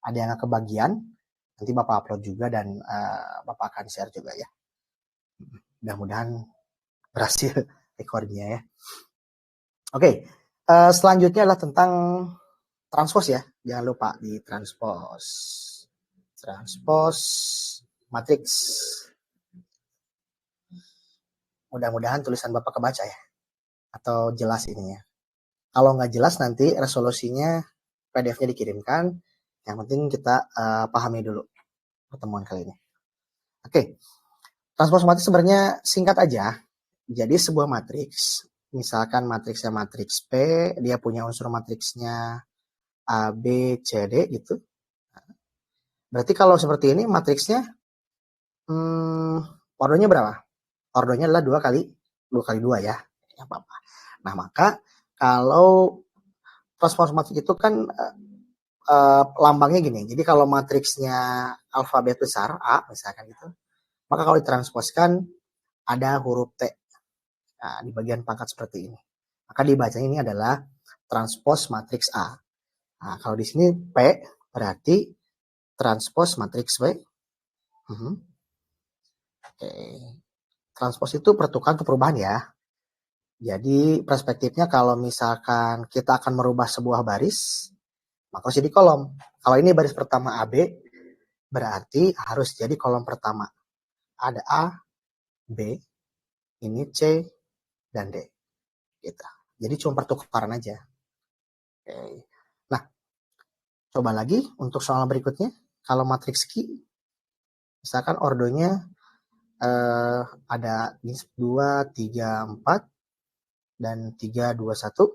ada yang nggak kebagian, nanti Bapak upload juga dan Bapak akan share juga ya. Mudah-mudahan berhasil recordnya ya. Oke, selanjutnya adalah tentang transpose ya. Jangan lupa di transpose. Transpose matrix. Mudah-mudahan tulisan Bapak kebaca ya. Atau jelas ini ya. Kalau nggak jelas nanti resolusinya PDF-nya dikirimkan. Yang penting kita pahami dulu pertemuan kali ini. Oke, transpose matrix sebenarnya singkat aja. Jadi sebuah matriks, misalkan matriksnya matriks P, dia punya unsur matriksnya A, B, C, D gitu. Berarti kalau seperti ini matriksnya ordonya berapa? Ordonya adalah 2 kali 2 ya. Ya apa-apa. Nah, maka kalau transpose matriks itu kan lambangnya gini. Jadi kalau matriksnya alfabet besar A misalkan gitu, maka kalau ditranspose-kan ada huruf T. Nah, di bagian pangkat seperti ini. Maka dibacanya ini adalah transpose matriks A. Nah, kalau di sini P berarti transpose matriks W. Oke. Transpose itu pertukaran atau perubahan ya. Jadi perspektifnya kalau misalkan kita akan merubah sebuah baris, maka harus jadi kolom. Kalau ini baris pertama AB, berarti harus jadi kolom pertama. Ada A, B, ini C, dan D. Gitu. Jadi cuma pertukaran aja. Oke. Nah, coba lagi untuk soal berikutnya. Kalau matriks Q, misalkan ordonya ada 2, 3, 4, dan 3, 2, 1.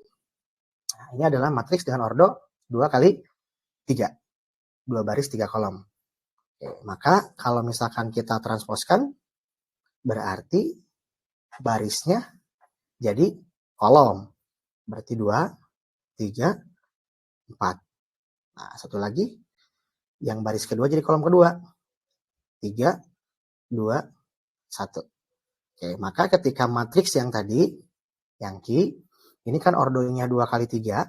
Nah, ini adalah matriks dengan ordo 2 kali 3. 2 baris 3 kolom. Oke, maka kalau misalkan kita transposkan, berarti barisnya jadi kolom. Berarti 2, 3, 4. Nah, satu lagi. Yang baris kedua jadi kolom kedua. 3, 2, 1. Oke, maka ketika matriks yang tadi, yang Q, ini kan ordonya 2 kali 3,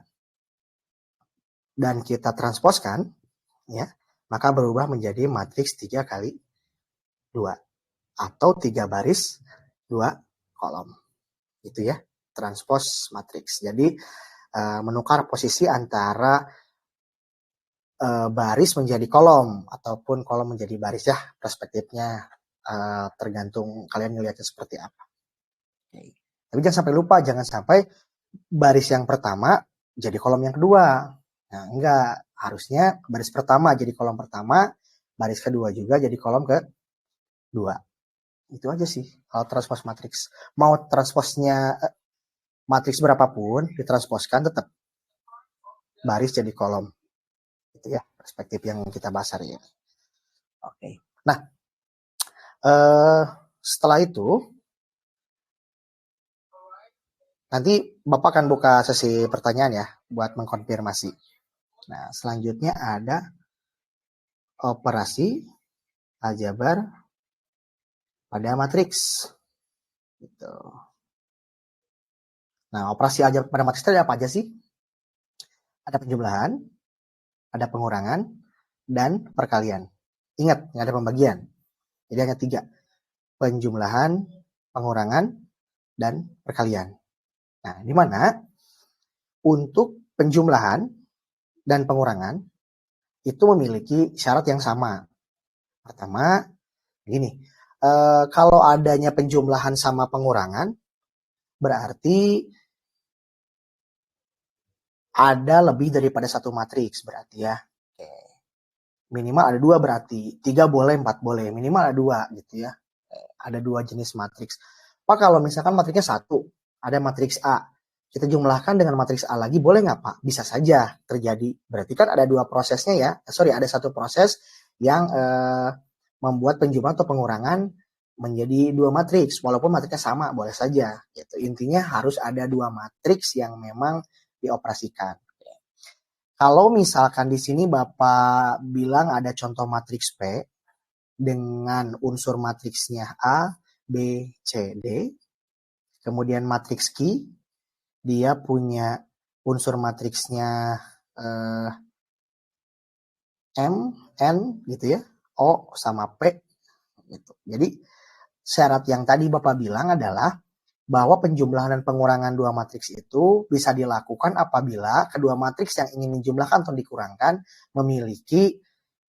dan kita transposkan, ya, maka berubah menjadi matriks 3 kali 2. Atau 3 baris, 2 kolom. Itu ya, transpose matriks. Jadi, menukar posisi antara baris menjadi kolom, ataupun kolom menjadi baris ya, perspektifnya tergantung kalian melihatnya seperti apa. Oke. Tapi jangan sampai lupa, jangan sampai baris yang pertama jadi kolom yang kedua. Nah, enggak. Harusnya baris pertama jadi kolom pertama, baris kedua juga jadi kolom kedua. Itu aja sih kalau transpose matriks. Mau transposnya matriks berapapun, ditransposkan tetap baris jadi kolom. Itu ya perspektif yang kita bahas hari ini. Oke. Nah, setelah itu nanti Bapak akan buka sesi pertanyaan ya buat mengkonfirmasi. Nah, selanjutnya ada operasi aljabar pada matriks. Gitu. Nah, operasi aljabar pada matriks itu ada apa aja sih? Ada penjumlahan, ada pengurangan, dan perkalian. Ingat, nggak ada pembagian. Jadi hanya 3. Penjumlahan, pengurangan, dan perkalian. Nah, di mana untuk penjumlahan dan pengurangan itu memiliki syarat yang sama. Pertama, begini, kalau adanya penjumlahan sama pengurangan, berarti ada lebih daripada satu matriks berarti ya. Oke. Minimal ada 2 berarti. 3 boleh, 4 boleh. Minimal ada 2 gitu ya. Ada 2 jenis matriks. Pak, kalau misalkan matriksnya 1, ada matriks A. Kita jumlahkan dengan matriks A lagi, boleh nggak Pak? Bisa saja terjadi. Berarti kan ada 2 prosesnya ya. Ada 1 proses yang membuat penjumlahan atau pengurangan menjadi 2 matriks. Walaupun matriksnya sama, boleh saja. Gitu. Intinya harus ada 2 matriks yang memang dioperasikan. Kalau misalkan di sini Bapak bilang ada contoh matriks P dengan unsur matriksnya A, B, C, D. Kemudian matriks Q, dia punya unsur matriksnya M, N gitu ya, O sama P gitu. Jadi syarat yang tadi Bapak bilang adalah bahwa penjumlahan dan pengurangan dua matriks itu bisa dilakukan apabila kedua matriks yang ingin dijumlahkan atau dikurangkan memiliki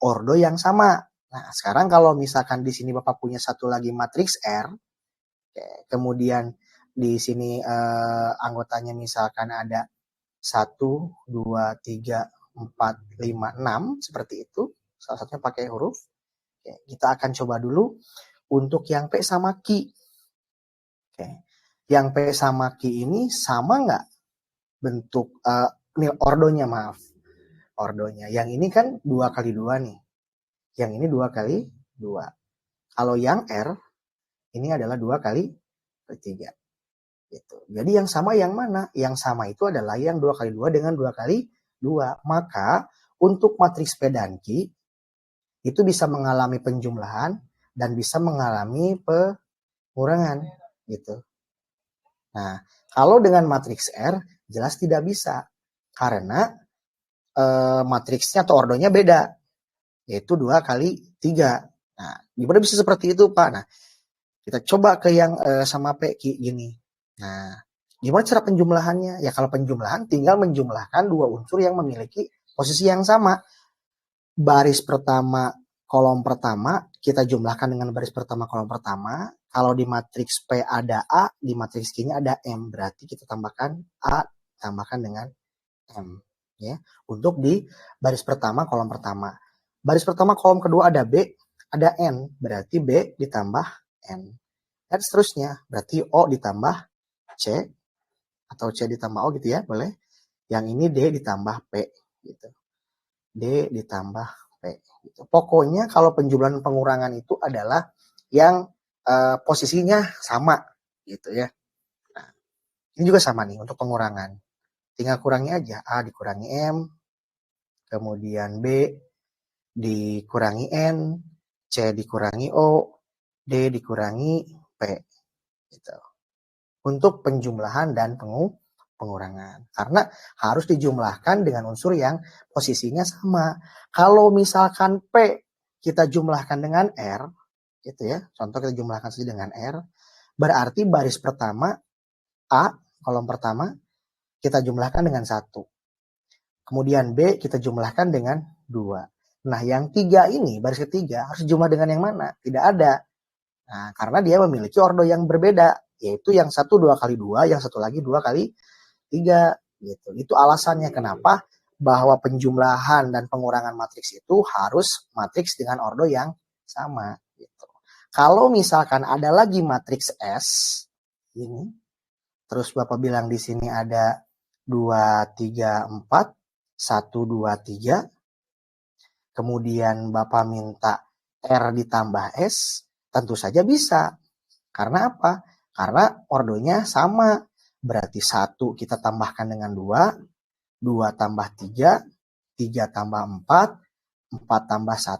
ordo yang sama. Nah, sekarang kalau misalkan di sini Bapak punya satu lagi matriks R, kemudian di sini anggotanya misalkan ada 1, 2, 3, 4, 5, 6 seperti itu. Salah satunya pakai huruf. Oke, kita akan coba dulu untuk yang P sama Q. Oke. Yang P sama Q ini sama nggak bentuk ini ordonya, maaf. Ordonya. Yang ini kan 2 kali 2 nih. Yang ini 2 kali 2. Kalau yang R ini adalah 2 kali 3. Gitu. Jadi yang sama yang mana? Yang sama itu adalah yang 2 kali 2 dengan 2 kali 2. Maka untuk matriks P dan Q itu bisa mengalami penjumlahan dan bisa mengalami pengurangan gitu. Nah, kalau dengan matriks R jelas tidak bisa karena matriksnya atau ordonya beda, yaitu 2 kali 3. Nah, gimana bisa seperti itu, Pak? Nah, kita coba ke yang sama P gini. Nah, gimana cara penjumlahannya? Ya kalau penjumlahan tinggal menjumlahkan dua unsur yang memiliki posisi yang sama. Baris pertama, kolom pertama, kita jumlahkan dengan baris pertama, kolom pertama. Kalau di matriks P ada A, di matriks Q-nya ada M. Berarti kita tambahkan A, tambahkan dengan M. Ya, untuk di baris pertama, kolom pertama. Baris pertama, kolom kedua ada B, ada N. Berarti B ditambah N. Dan seterusnya, berarti O ditambah C, atau C ditambah O gitu ya, boleh. Yang ini D ditambah P, gitu. D ditambah P. Gitu. Pokoknya kalau penjumlahan pengurangan itu adalah yang posisinya sama, gitu ya. Nah, ini juga sama nih untuk pengurangan. Tinggal kurangi aja, A dikurangi M, kemudian B dikurangi N, C dikurangi O, D dikurangi P. Gitu. Untuk penjumlahan dan pengurangan. Karena harus dijumlahkan dengan unsur yang posisinya sama. Kalau misalkan P kita jumlahkan dengan R, gitu ya. Contoh kita jumlahkan saja dengan R, berarti baris pertama A, kolom pertama, kita jumlahkan dengan 1. Kemudian B kita jumlahkan dengan 2. Nah, yang 3 ini, baris ketiga, harus jumlah dengan yang mana? Tidak ada. Nah, karena dia memiliki ordo yang berbeda, yaitu yang satu 2 kali 2, yang satu lagi 2 kali 3. Gitu. Itu alasannya kenapa bahwa penjumlahan dan pengurangan matriks itu harus matriks dengan ordo yang sama. Gitu. Kalau misalkan ada lagi matriks S, ini, terus Bapak bilang di sini ada 2, 3, 4, 1, 2, 3, kemudian Bapak minta R ditambah S, tentu saja bisa. Karena apa? Karena ordonya sama. Berarti 1 kita tambahkan dengan 2, 2 tambah 3, 3 tambah 4, 4 tambah 1,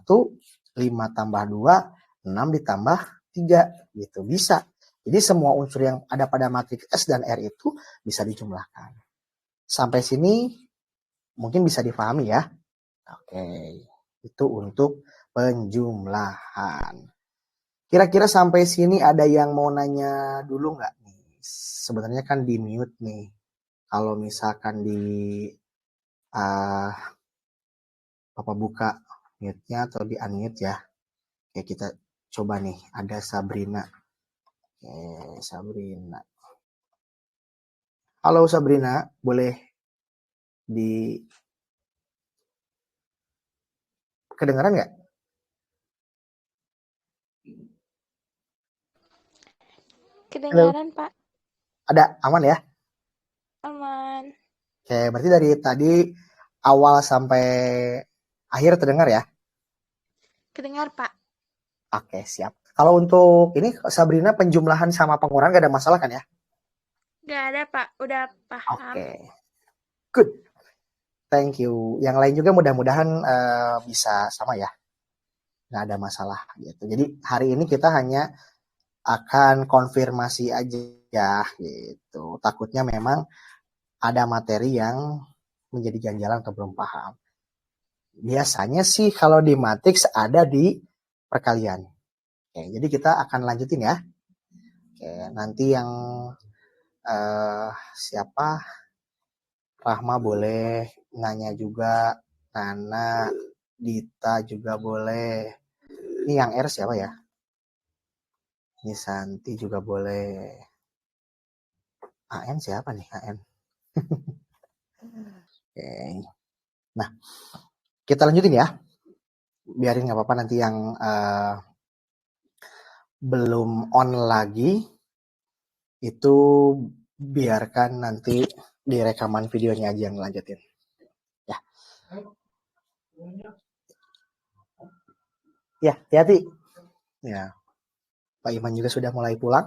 5 tambah 2, 6 ditambah 3. Gitu, bisa. Jadi semua unsur yang ada pada matriks S dan R itu bisa dijumlahkan. Sampai sini mungkin bisa dipahami ya. Oke, itu untuk penjumlahan. Kira-kira sampai sini ada yang mau nanya dulu nggak nih? Sebenarnya kan di mute nih. Kalau misalkan di Bapak buka mute-nya atau di unmute ya. Oke, kita coba nih. Ada Sabrina. Oke, Sabrina. Halo Sabrina, boleh di kedengaran nggak? Halo. Kedengaran, Pak. Ada, aman ya? Aman. Oke, berarti dari tadi awal sampai akhir terdengar ya? Kedengar, Pak. Oke, siap. Kalau untuk ini Sabrina penjumlahan sama pengurangan gak ada masalah kan ya? Gak ada, Pak. Udah paham. Oke, good. Thank you. Yang lain juga mudah-mudahan bisa sama ya. Nggak ada masalah gitu. Jadi hari ini kita hanya akan konfirmasi aja gitu. Takutnya memang ada materi yang menjadi ganjalan atau belum paham. Biasanya sih kalau di matriks ada di perkalian. Oke, jadi kita akan lanjutin ya. Oke, nanti yang siapa? Rahma boleh nanya juga, Nana, Dita juga boleh. Ini yang R siapa ya? Ini Santi juga boleh. AN siapa nih? AN. Oke. Nah, kita lanjutin ya. Biarin nggak apa-apa nanti yang belum on lagi itu biarkan nanti di rekaman videonya aja yang lanjutin. Ya. Ya, hati-hati. Ya. Pak Iman juga sudah mulai pulang.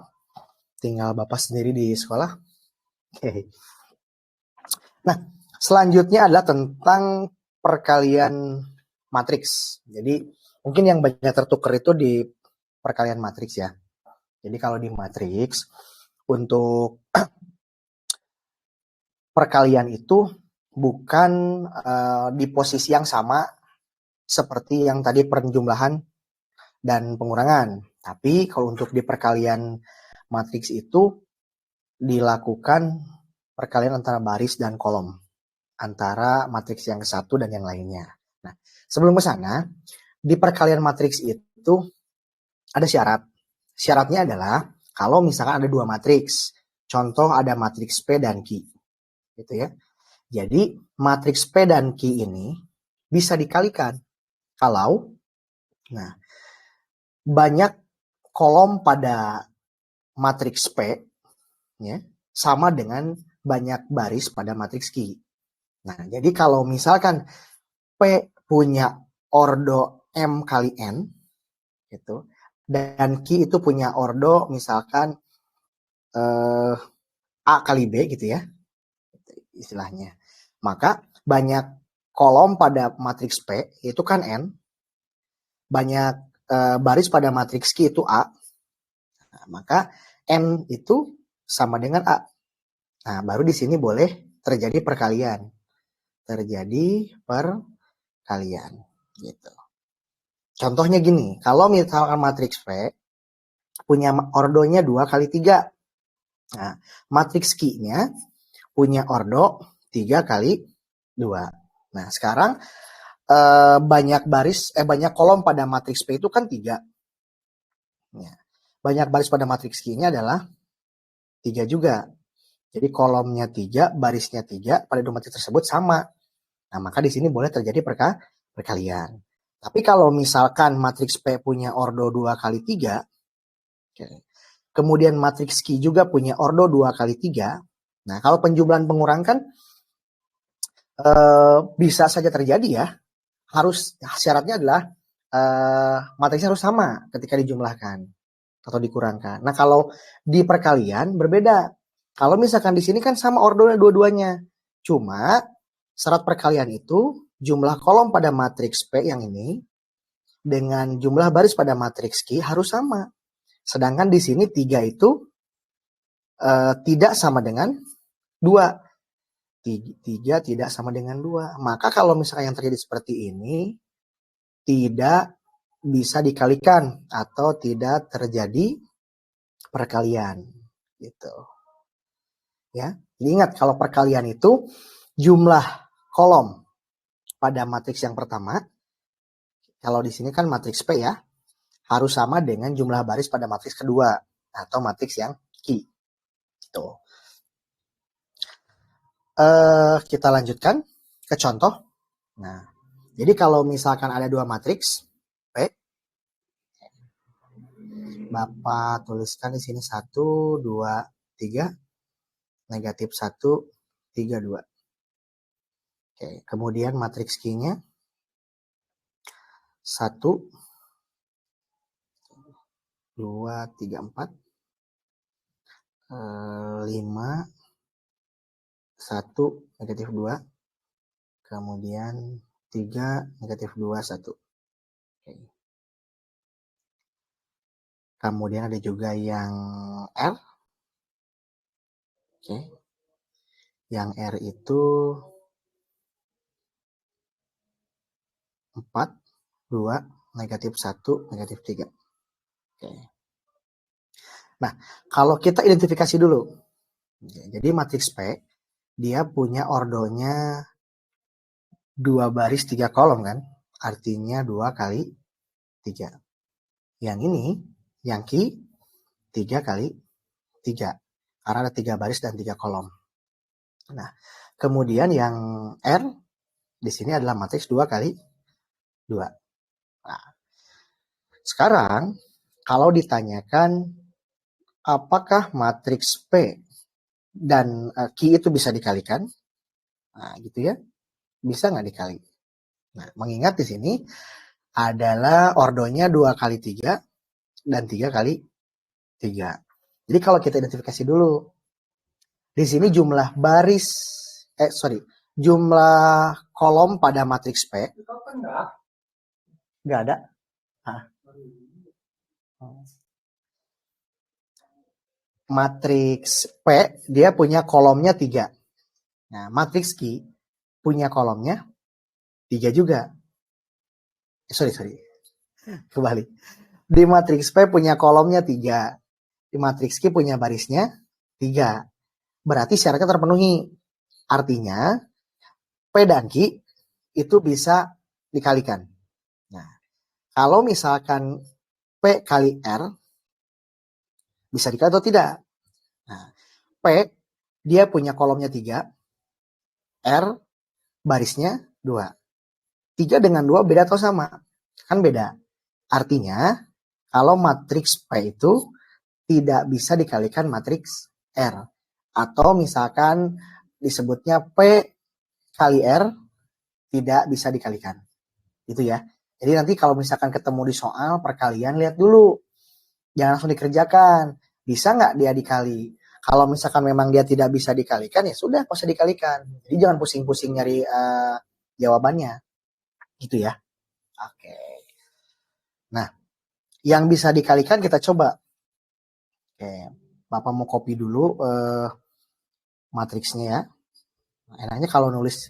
Tinggal Bapak sendiri di sekolah. Oke. Nah, selanjutnya adalah tentang perkalian matriks. Jadi, mungkin yang banyak tertukar itu di perkalian matriks ya. Jadi kalau di matriks, untuk perkalian itu bukan di posisi yang sama seperti yang tadi penjumlahan dan pengurangan. Tapi kalau untuk di perkalian matriks itu dilakukan perkalian antara baris dan kolom, antara matriks yang satu dan yang lainnya. Nah, sebelum ke sana, di perkalian matriks itu ada syarat. Syaratnya adalah kalau misalkan ada dua matriks, contoh ada matriks P dan Q, gitu ya. Jadi matriks P dan Q ini bisa dikalikan kalau, nah, banyak kolom pada matriks P ya, sama dengan banyak baris pada matriks Q. Nah, jadi kalau misalkan P punya ordo M kali N, gitu, dan Q itu punya ordo misalkan A kali B gitu ya, istilahnya. Maka banyak kolom pada matriks P itu kan N, banyak baris pada matriks Q itu A, nah, maka N itu sama dengan A. Nah, baru di sini boleh terjadi perkalian. Terjadi perkalian gitu. Contohnya gini, kalau misalkan matriks P punya ordonya 2 kali 3. Nah, matriks Q-nya punya ordo 3 kali 2. Nah, sekarang banyak kolom pada matriks P itu kan 3. Ya. Banyak baris pada matriks Q-nya adalah 3 juga. Jadi kolomnya 3, barisnya 3, pada dua matriks tersebut sama. Nah, maka di sini boleh terjadi perkalian. Tapi kalau misalkan matriks P punya ordo 2 kali 3, kemudian matriks Q juga punya ordo 2 kali 3, nah kalau penjumlahan pengurangan kan bisa saja terjadi ya. Syaratnya adalah matriksnya harus sama ketika dijumlahkan atau dikurangkan. Nah, kalau di perkalian berbeda. Kalau misalkan di sini kan sama ordonya dua-duanya. Cuma syarat perkalian itu jumlah kolom pada matriks P yang ini dengan jumlah baris pada matriks Q harus sama. Sedangkan di sini 3 itu tidak sama dengan 2. 3 tidak sama dengan 2. Maka kalau misalkan yang terjadi seperti ini, tidak bisa dikalikan atau tidak terjadi perkalian gitu ya. Jadi ingat, kalau perkalian itu jumlah kolom pada matriks yang pertama, kalau di sini kan matriks P ya, harus sama dengan jumlah baris pada matriks kedua atau matriks yang Q gitu. Kita lanjutkan ke contoh. Nah, jadi kalau misalkan ada dua matriks P, Bapak tuliskan di sini 1, 2, 3, negatif 1, 3, 2. Oke, kemudian matriks Q-nya 1, 2, 3, 4, 5, 1, negatif 2, kemudian 3, negatif 2, 1. Oke. Kemudian ada juga yang R. Oke. Yang R itu 4, 2, negatif 1, negatif 3. Oke. Nah, kalau kita identifikasi dulu. Jadi matriks P, dia punya ordonya 2 baris 3 kolom kan? Artinya 2 kali 3. Yang ini, yang Q, 3 kali 3. Karena ada 3 baris dan 3 kolom. Nah, kemudian yang R, di sini adalah matriks 2 kali 2. Nah, sekarang kalau ditanyakan apakah matriks P dan Q itu bisa dikalikan? Nah, gitu ya. Bisa nggak dikali? Nah, mengingat di sini adalah ordonya 2 kali 3 dan 3 kali 3. Jadi kalau kita identifikasi dulu, di sini jumlah jumlah kolom pada matriks P nggak ada. Matriks P dia punya kolomnya 3. Nah, matriks Q punya kolomnya 3 juga. Sorry. Kembali. Di matriks P punya kolomnya 3. Di matriks Q punya barisnya 3. Berarti syaratnya terpenuhi. Artinya P dan Q itu bisa dikalikan. Nah, kalau misalkan P kali R bisa dikali atau tidak? Nah, P dia punya kolomnya 3, R barisnya 2. 3 dengan 2 beda atau sama? Kan beda. Artinya kalau matriks P itu tidak bisa dikalikan matriks R. Atau misalkan disebutnya P kali R tidak bisa dikalikan. Gitu ya. Jadi nanti kalau misalkan ketemu di soal perkalian, lihat dulu. Jangan langsung dikerjakan. Bisa nggak dia dikali? Kalau misalkan memang dia tidak bisa dikalikan, ya sudah, nggak usah dikalikan. Jadi jangan pusing-pusing nyari jawabannya. Gitu ya. Oke. Nah, yang bisa dikalikan kita coba. Oke, Bapak mau copy dulu matriksnya ya. Enaknya kalau nulis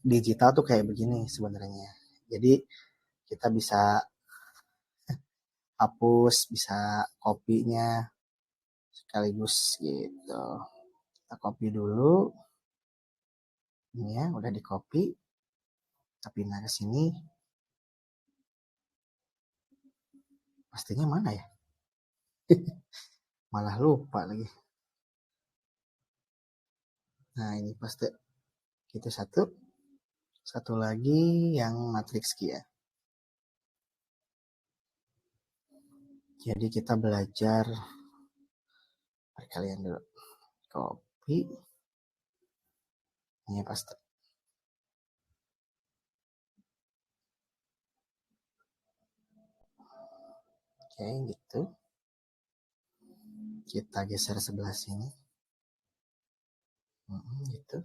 digital tuh kayak begini sebenarnya. Jadi kita bisa hapus, bisa kopinya sekaligus gitu. Kita copy dulu. Ini ya, udah di copy. Kita pindah ke sini. Pastinya mana ya? Malah lupa lagi. Nah, ini pasti itu satu. Satu lagi yang matriks Q ya. Jadi kita belajar perkalian dulu. Copy. Ini pasti. Oke, gitu. Kita geser sebelah sini. Gitu.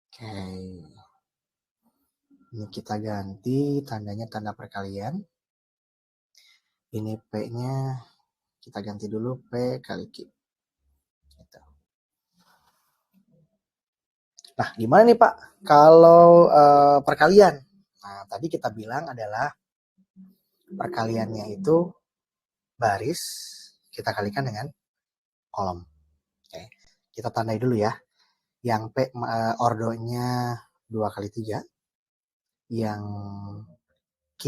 Oke. Ini kita ganti tandanya tanda perkalian. Ini P-nya kita ganti dulu P kali Q. Gitu. Nah, gimana nih Pak kalau perkalian? Nah, tadi kita bilang adalah perkaliannya itu baris kita kalikan dengan kolom. Oke. Kita tandai dulu ya. Yang P ordonya 2 kali 3. Yang Q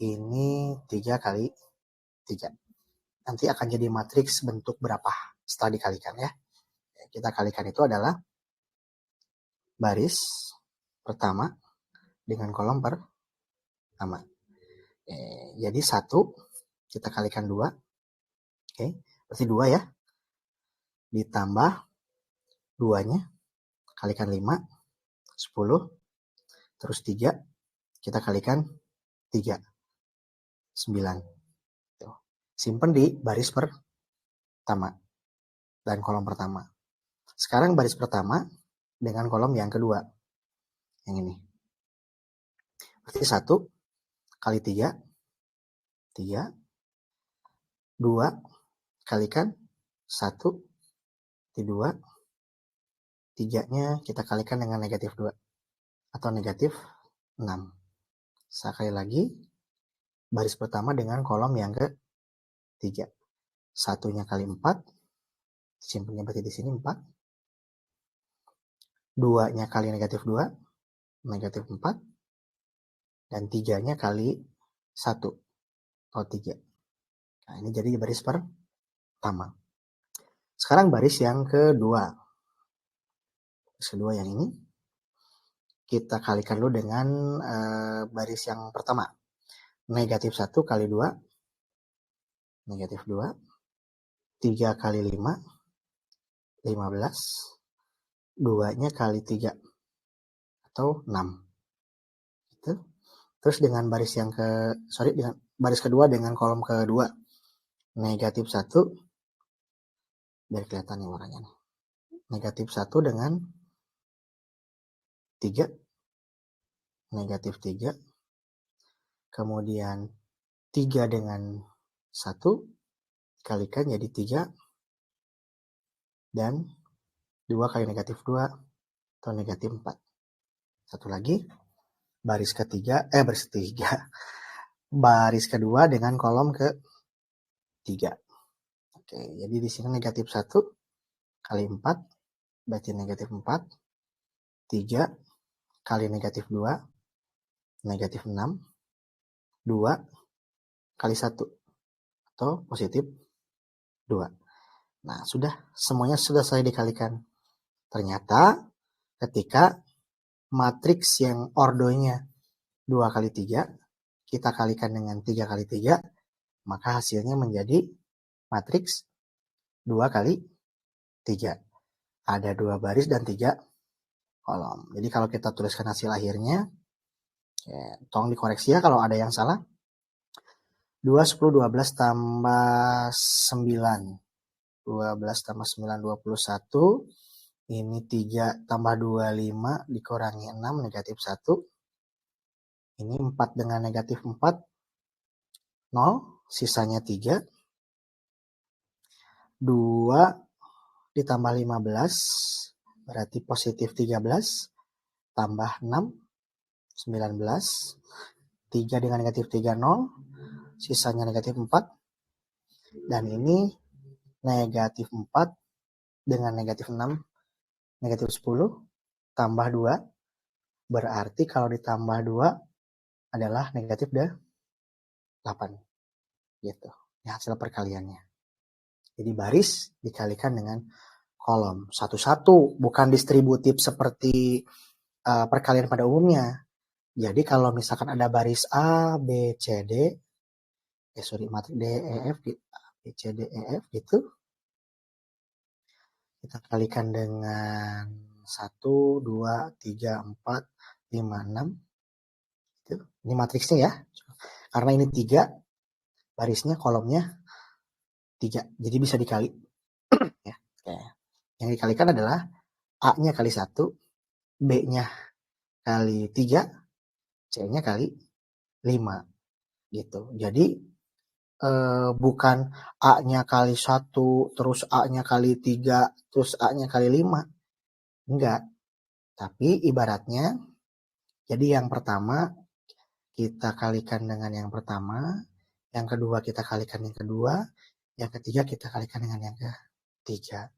ini 3 kali 3. Nanti akan jadi matriks bentuk berapa setelah dikalikan ya. Kita kalikan itu adalah baris pertama dengan kolom pertama. Jadi 1 kita kalikan 2. Oke, berarti 2 ya. Ditambah 2-nya kalikan 5, 10. Terus 3 kita kalikan 3, 9. Tuh. Simpen di baris pertama dan kolom pertama. Sekarang baris pertama dengan kolom yang kedua. Yang ini. Berarti 1 kali 3. 3. 2 kalikan 1. 2. 3-nya kita kalikan dengan negatif 2. atau negatif 6. Sekali lagi, baris pertama dengan kolom yang ke-3. 1-nya kali 4, simpennya berarti di sini 4. 2-nya kali negatif 2, negatif 4. Dan 3-nya kali 1, atau 3. Nah, ini jadi baris pertama. Sekarang baris yang kedua. Baris kedua yang ini, kita kalikan dulu dengan baris yang pertama. Negatif 1 kali 2, negatif 2. 3 kali 5, 15. 2-nya kali 3, atau 6. Gitu. Terus dengan baris yang dengan baris kedua dengan kolom kedua. Negatif 1, biar kelihatan nih warnanya nih. Negatif 1 dengan 3, negatif 3. Kemudian 3 dengan 1, kalikan jadi 3. Dan 2 kali negatif 2, atau negatif 4. Satu lagi, baris ketiga, baris kedua dengan kolom ke-3. Oke, jadi di sini negatif 1 kali 4, berarti negatif 4. 3 kali negatif 2, negatif 6. 2 kali 1, atau positif 2. Nah, semuanya sudah saya dikalikan. Ternyata ketika matriks yang ordonya 2 kali 3, kita kalikan dengan 3 kali 3, maka hasilnya menjadi matriks 2 kali 3. Ada 2 baris dan 3 kolom. Jadi kalau kita tuliskan hasil akhirnya, tolong dikoreksi ya kalau ada yang salah. 2, 10, 12 tambah 9. 12 tambah 9, 21. Ini 3 tambah 25 dikurangi 6, negatif 1. Ini 4 dengan negatif 4, 0. Sisanya 3. 2 ditambah 15, berarti positif 13. Tambah 6, 19. 3 dengan negatif 3, 0. Sisanya negatif 4. Dan ini negatif 4 dengan negatif 6, negatif 10, tambah 2. Berarti kalau ditambah 2 adalah negatif 8. Gitu. Ini hasil perkaliannya. Jadi baris dikalikan dengan kolom. Satu-satu, bukan distributif seperti perkalian pada umumnya. Jadi kalau misalkan ada baris A, B, C, D, matriks D, E, F, B, C, D, E, F gitu. Kita kalikan dengan 1, 2, 3, 4, 5, 6. Gitu. Ini matriksnya ya. Karena ini 3, barisnya, kolomnya 3. Jadi bisa dikali. Ya. Yang dikalikan adalah A-nya kali 1, B-nya kali 3, C-nya kali 5. Gitu. Jadi bukan A-nya kali 1, terus A-nya kali 3, terus A-nya kali 5. Enggak. Tapi ibaratnya, jadi yang pertama kita kalikan dengan yang pertama, yang kedua kita kalikan yang kedua, yang ketiga kita kalikan dengan yang ketiga.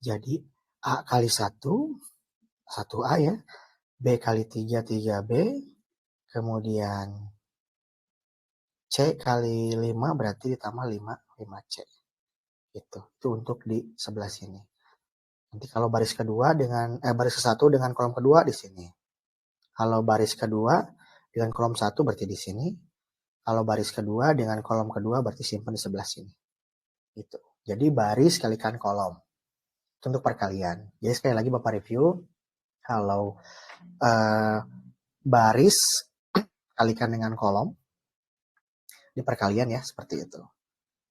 Jadi A kali 1, 1A ya, B kali 3, 3B, kemudian C kali 5 berarti ditambah 5, 5C. Gitu. Itu untuk di sebelah sini. Nanti kalau baris kedua dengan baris ke-1 dengan kolom kedua di sini. Kalau baris kedua dengan kolom 1 berarti di sini. Kalau baris kedua dengan kolom kedua berarti simpan di sebelah sini. Gitu. Jadi baris kalikan kolom. Itu untuk perkalian. Jadi sekali lagi Bapak review. Kalau baris kalikan dengan kolom di perkalian ya, seperti itu.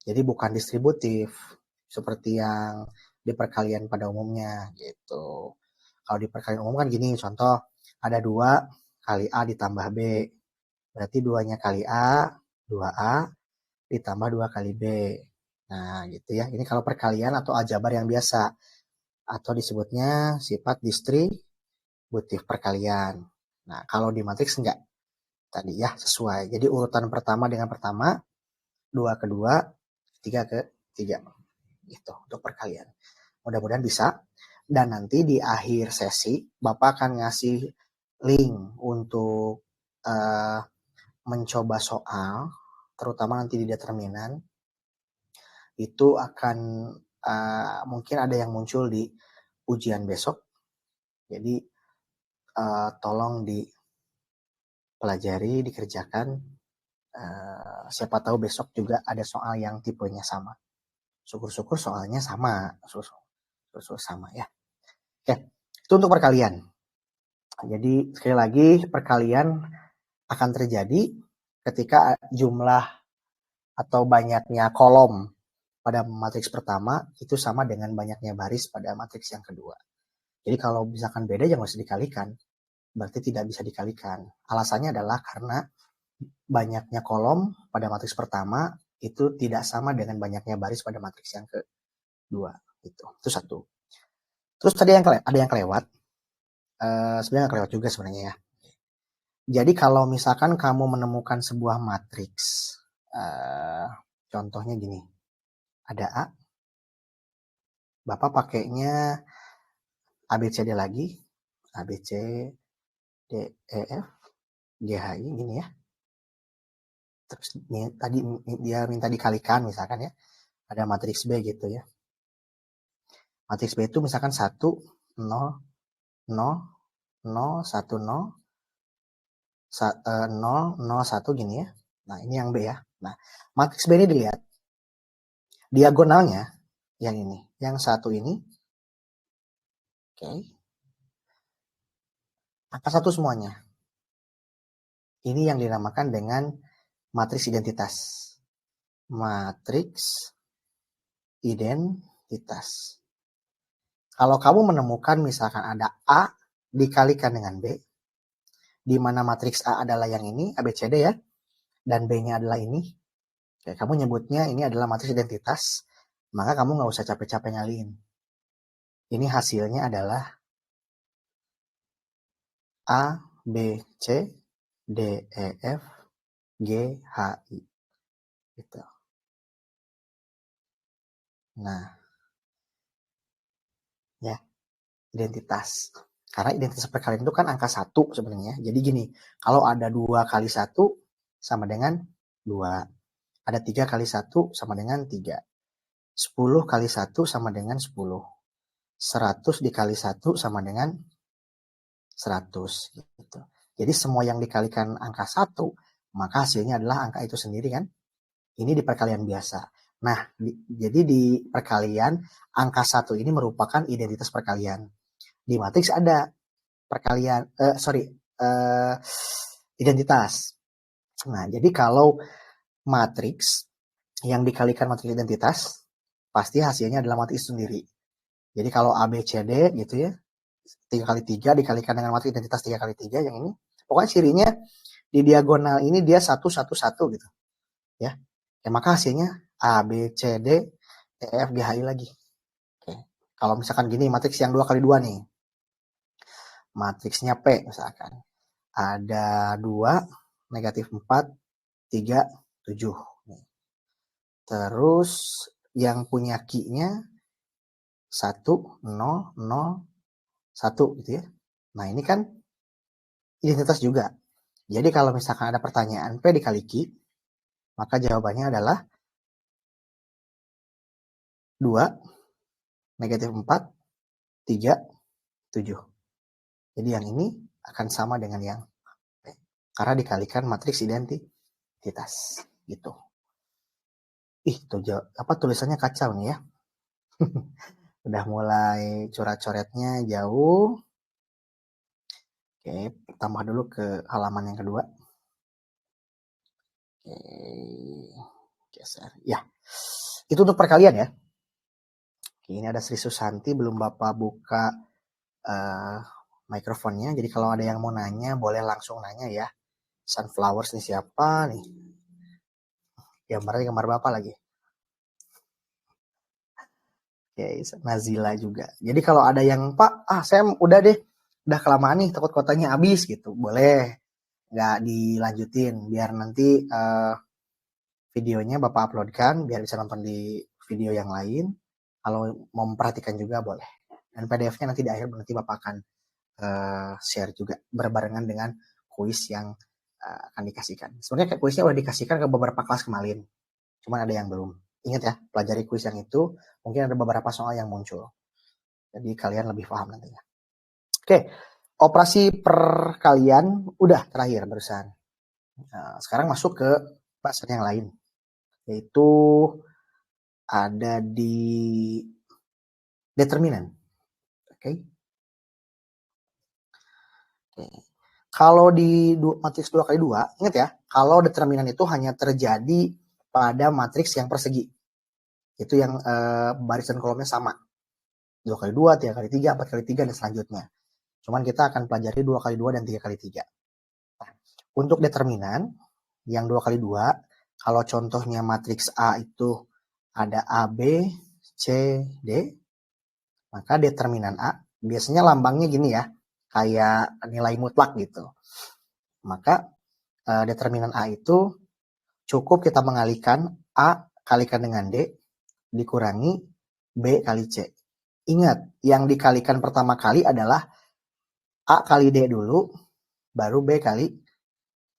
Jadi bukan distributif seperti yang di perkalian pada umumnya gitu. Kalau di perkalian umum kan gini, contoh ada 2 kali A ditambah B. Berarti 2-nya kali A, 2A ditambah 2 kali B. Nah gitu ya, ini kalau perkalian atau aljabar yang biasa. Atau disebutnya sifat distributif perkalian. Nah, kalau di matriks enggak. Tadi ya, sesuai. Jadi urutan pertama dengan pertama, 2 ke 2, 3 ke 3. Gitu, untuk perkalian. Mudah-mudahan bisa. Dan nanti di akhir sesi, Bapak akan ngasih link untuk mencoba soal, terutama nanti di determinan. Itu akan mungkin ada yang muncul di ujian besok. Jadi tolong dipelajari, dikerjakan. Siapa tahu besok juga ada soal yang tipenya sama. Syukur-syukur soalnya sama. Syukur-syukur sama ya. Oke, itu untuk perkalian. Jadi sekali lagi perkalian akan terjadi ketika jumlah atau banyaknya kolom pada matriks pertama itu sama dengan banyaknya baris pada matriks yang kedua. Jadi kalau misalkan beda jangan usah dikalikan. Berarti tidak bisa dikalikan. Alasannya adalah karena banyaknya kolom pada matriks pertama itu tidak sama dengan banyaknya baris pada matriks yang kedua. Itu satu. Terus tadi ada yang kelewat. Sebenarnya kelewat juga sebenarnya ya. Jadi kalau misalkan kamu menemukan sebuah matriks, contohnya gini, ada A, Bapak pakainya ABCD lagi, ABC, D, E, F, G, H, I, gini ya. Terus tadi dia minta dikalikan misalkan ya, ada matriks B gitu ya. Matriks B itu misalkan 1, 0, 0, 0, 1, 0, 0, 0, 1 gini ya. Nah ini yang B ya. Nah matriks B ini dilihat. Diagonalnya yang ini. Yang 1 ini. Oke. Angka 1 semuanya. Ini yang dinamakan dengan matriks identitas. Matriks identitas. Kalau kamu menemukan misalkan ada A dikalikan dengan B, di mana matriks A adalah yang ini, ABCD ya, dan B-nya adalah ini, oke, kamu nyebutnya ini adalah matriks identitas, maka kamu nggak usah capek-capek ngaliin. Ini hasilnya adalah A, B, C, D, E, F, G, H, I. Gitu. Nah, ya, identitas. Karena identitas perkalian itu kan angka 1 sebenarnya. Jadi gini, kalau ada 2 kali 1 sama dengan 2. Ada 3 kali 1 sama dengan 3. 10 kali 1 sama dengan 10. 100 dikali 1 sama dengan 100. Gitu. Jadi semua yang dikalikan angka 1, maka hasilnya adalah angka itu sendiri kan. Ini di perkalian biasa. Nah, jadi di perkalian, angka 1 ini merupakan identitas perkalian. Di matriks ada perkalian, identitas. Nah, jadi kalau matriks yang dikalikan matriks identitas, pasti hasilnya adalah matriks sendiri. Jadi kalau A, B, C, D gitu ya, 3 kali 3 dikalikan dengan matriks identitas 3 kali 3 yang ini, pokoknya cirinya di diagonal ini dia 1, 1, 1 gitu. Ya, maka hasilnya A, B, C, D, E, F, G, H, I lagi. Oke. Kalau misalkan gini, matriks yang 2 kali 2 nih. Matriksnya P misalkan. Ada 2, negatif 4, 3, 7. Terus yang punya Q-nya 1, 0, 0, 1 gitu ya. Nah ini kan identitas juga. Jadi kalau misalkan ada pertanyaan P dikali Q, maka jawabannya adalah 2, negatif 4, 3, 7. Jadi yang ini akan sama dengan yang P. Karena dikalikan matriks identitas. Gitu. Tulisannya kacau nih ya. Udah mulai coret-coretnya jauh. Oke, tambah dulu ke halaman yang kedua. Oke, geser. Ya, itu untuk perkalian ya. Oke, ini ada Sri Susanti, belum Bapak buka mikrofonnya. Jadi kalau ada yang mau nanya, boleh langsung nanya ya. Sunflowers nih siapa nih? Gambarnya gambar Bapak lagi. Oke, Nazila juga. Jadi kalau ada yang, Pak, saya udah deh udah kelamaan nih takut kuotanya habis gitu, boleh nggak dilanjutin biar nanti videonya Bapak uploadkan biar bisa nonton di video yang lain. Kalau mau memperhatikan juga boleh. Dan PDF-nya nanti di akhir nanti Bapak akan share juga berbarengan dengan kuis yang akan dikasihkan. Sebenarnya kuisnya udah dikasihkan ke beberapa kelas kemarin, cuman ada yang belum. Ingat ya, pelajari kuis yang itu, mungkin ada beberapa soal yang muncul. Jadi kalian lebih paham nantinya. Oke, operasi perkalian udah terakhir barusan. Nah, sekarang masuk ke bahasan yang lain, yaitu ada di determinan. Oke. Kalau di matriks 2x2, ingat ya, kalau determinan itu hanya terjadi pada matriks yang persegi. Itu yang baris dan kolomnya sama. 2x2, 3x3, 4x3, dan selanjutnya. Cuman kita akan pelajari 2x2 dan 3x3. Nah, untuk determinan yang 2x2, kalau contohnya matriks A itu ada A, B, C, D, maka determinan A biasanya lambangnya gini ya, kayak nilai mutlak gitu. Maka determinan A itu cukup kita mengalihkan A kalikan dengan D dikurangi B kali C. Ingat, yang dikalikan pertama kali adalah A kali D dulu, baru B kali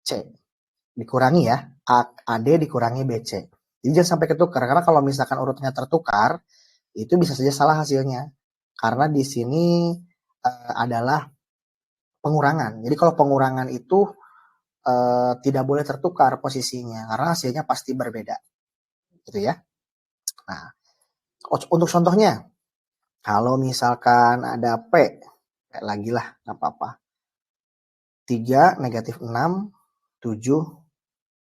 C. Dikurangi ya, AD dikurangi BC. Jadi jangan sampai ketukar, karena kalau misalkan urutnya tertukar, itu bisa saja salah hasilnya. Karena di sini adalah pengurangan. Jadi kalau pengurangan itu tidak boleh tertukar posisinya, karena hasilnya pasti berbeda. Gitu ya. Nah, untuk contohnya, kalau misalkan ada P, kayak lagi lah, nggak apa-apa. 3, negatif 6, 7,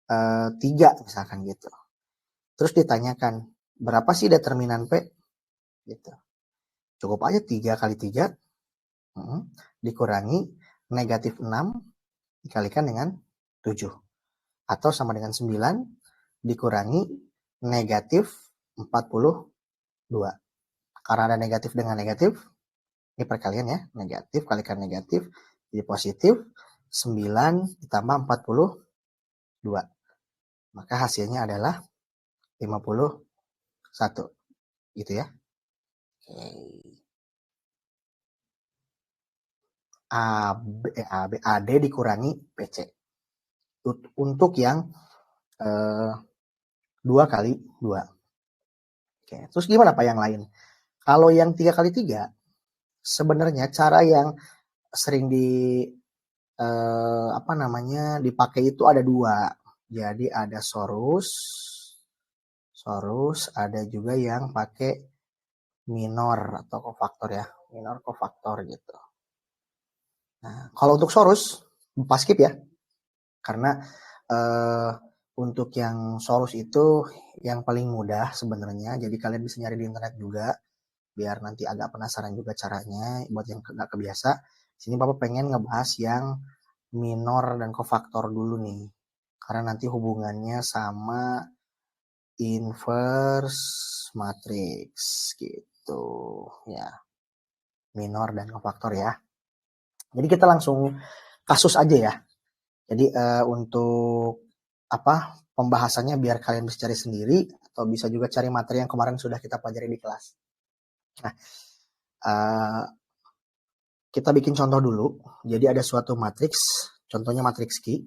3 misalkan gitu. Terus ditanyakan, berapa sih determinan P? Gitu. Cukup aja 3 kali 3 dikurangi negatif 6 dikalikan dengan 7. Atau sama dengan 9 dikurangi negatif 42. Karena ada negatif dengan negatif, ini perkalian ya, negatif kalikan negatif, jadi positif, 9 ditambah 42. Maka hasilnya adalah 51. Gitu ya. Oke. AD dikurangi PC. Untuk yang 2 kali 2. Oke, terus gimana Pak yang lain? Kalau yang 3 kali 3, sebenarnya cara yang sering dipakai itu ada 2. Jadi ada sorus, ada juga yang pakai minor atau kofaktor ya, minor kofaktor gitu. Nah, kalau untuk sorus, pas skip ya, karena untuk yang sorus itu yang paling mudah sebenarnya, jadi kalian bisa nyari di internet juga, biar nanti agak penasaran juga caranya, buat yang nggak kebiasa. Sini Bapak pengen ngebahas yang minor dan kofaktor dulu nih, karena nanti hubungannya sama inverse matrix gitu ya, minor dan kofaktor ya. Jadi kita langsung kasus aja ya. Jadi untuk pembahasannya biar kalian bisa cari sendiri, atau bisa juga cari materi yang kemarin sudah kita pelajari di kelas. Nah, kita bikin contoh dulu. Jadi ada suatu matriks, contohnya matriks Q.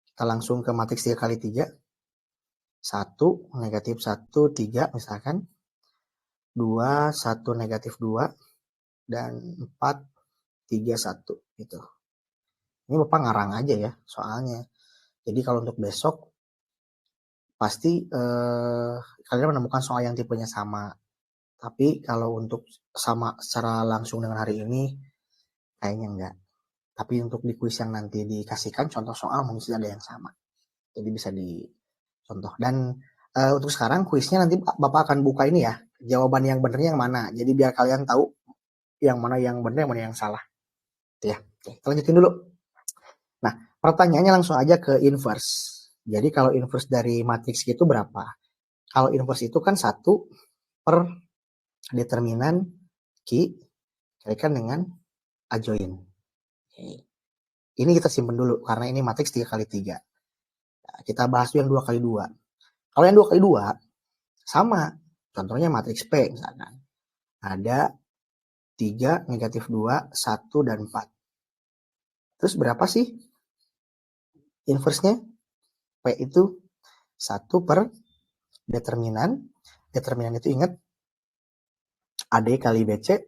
Kita langsung ke matriks 3 kali 3. 1, negatif 1, 3 misalkan. 2, 1, negatif 2. Dan 4, 3, 1 gitu. Ini Bapak ngarang aja ya soalnya. Jadi kalau untuk besok, pasti kalian menemukan soal yang tipenya sama. Tapi kalau untuk sama secara langsung dengan hari ini, kayaknya enggak. Tapi untuk di kuis yang nanti dikasihkan contoh soal mungkin ada yang sama. Jadi bisa dicontoh. Dan untuk sekarang kuisnya nanti Bapak akan buka ini ya, jawaban yang benernya yang mana. Jadi biar kalian tahu yang mana yang benar, yang mana yang salah. Itu ya. Oke, kita lanjutin dulu. Nah, pertanyaannya langsung aja ke inverse. Jadi kalau inverse dari matriks itu berapa? Kalau inverse itu kan 1 per determinan Q kalikan dengan adjoin. Oke. Ini kita simpen dulu karena ini matriks 3 kali 3. Nah, kita bahas yang 2 kali 2. Kalau yang 2 kali 2 sama. Contohnya matriks P misalkan. Ada 3, negatif 2, 1, dan 4. Terus berapa sih inverse-nya? P itu 1 per determinan. Determinan itu ingat AD kali BC.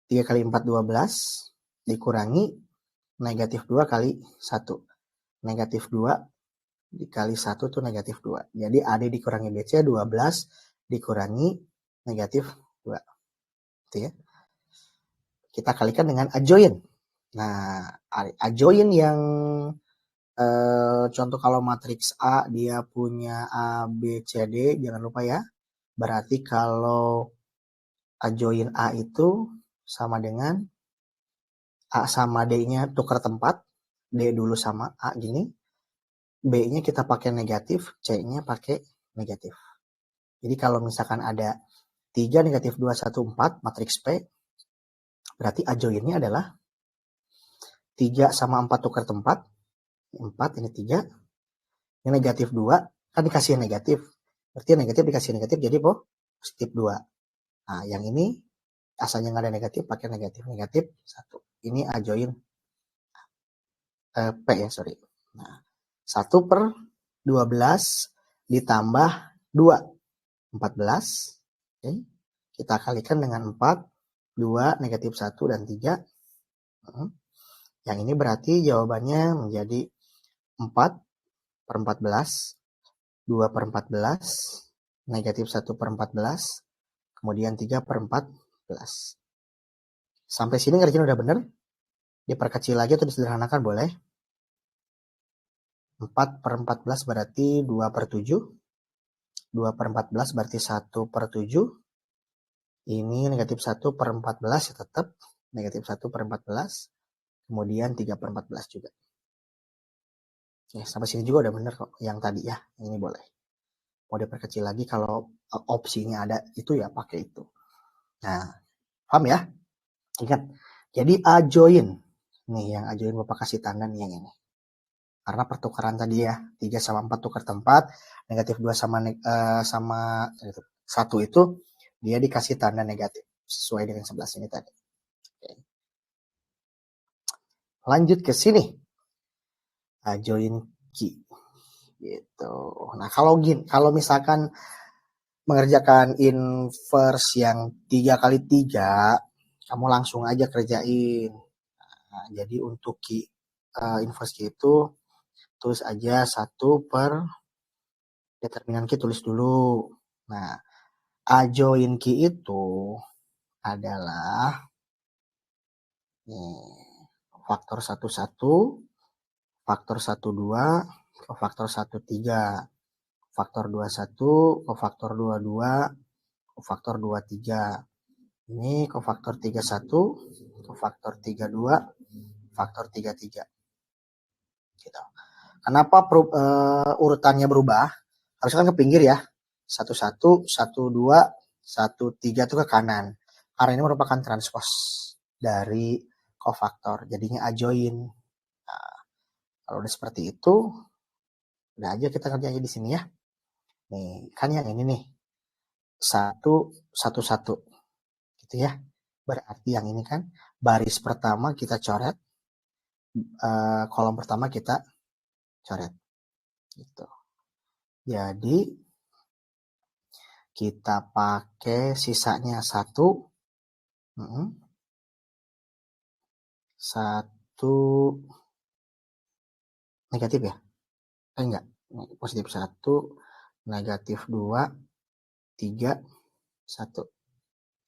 3 kali 4, 12. Dikurangi negatif 2 kali 1. Negatif 2 dikali 1 itu negatif 2. Jadi AD dikurangi BC 12 dikurangi negatif 2. Gitu ya. Kita kalikan dengan adjoin. Nah, adjoin yang contoh kalau matriks A dia punya A, B, C, D, jangan lupa ya. Berarti kalau adjoin A itu sama dengan A sama D-nya tukar tempat. D dulu sama A gini. B-nya kita pakai negatif, C-nya pakai negatif. Jadi kalau misalkan ada 3, negatif 2, 1, 4, matriks P, berarti adjoinnya adalah 3 sama 4 tukar tempat. 4, ini 3. Ini negatif 2, kan dikasih negatif. Berarti negatif dikasih negatif, jadi positif 2. Nah, yang ini asalnya nggak ada negatif, pakai negatif. Negatif 1. Ini adjoin P ya, sorry. Nah, 1 per 12 ditambah 2. 14. Oke. Kita kalikan dengan 4. 2, negatif 1, dan 3. Yang ini berarti jawabannya menjadi 4 per 14. 2 per 14. Negatif 1 per 14. Kemudian 3 per 14. Sampai sini ngerjain udah bener? Diperkecil lagi atau disederhanakan boleh. 4 per 14 berarti 2 per 7. 2 per 14 berarti 1 per 7. Ini negatif 1 per 14 ya tetap. Negatif 1 per 14. Kemudian 3 per 14 juga. Oke, sampai sini juga udah bener kok. Yang tadi ya, ini boleh. Mau diperkecil lagi kalau opsinya ada itu ya pakai itu. Nah, paham ya? Ingat, jadi adjoin. Nih yang adjoin Bapak kasih tanda nih yang ini. Karena pertukaran tadi ya, 3 sama 4 tukar tempat, negatif 2 sama 1 itu dia dikasih tanda negatif. Sesuai dengan sebelah sini tadi. Oke. Lanjut ke sini. Adjoin key. Gitu. Nah, kalau misalkan mengerjakan inverse yang 3 kali 3, kamu langsung aja kerjain. Nah, jadi untuk key inverse key itu tulis aja 1 per determinan key, tulis dulu. Nah, adjoin key itu adalah faktor 1, 1, faktor 1, 2, faktor 1, 3, faktor 2, 1, faktor 2, 2, faktor 2, 3. Ini kofaktor 3, 1, kofaktor 3, 2, faktor 3, 3. Gitu. Kenapa urutannya berubah? Harusnya kan ke pinggir ya. 1, 1, 1, 2, 1, 3 itu ke kanan. Karena ini merupakan transpos dari kofaktor. Jadinya adjoin. Nah, kalau udah seperti itu, udah aja kita kerja aja di sini ya. Nih, kan yang ini nih. 1, 1, 1. Gitu ya. Berarti yang ini kan baris pertama kita coret. Kolom pertama kita coret. Gitu. Jadi kita pakai sisanya 1. 1 negatif ya? Enggak. Positif 1, negatif 2, 3, 1.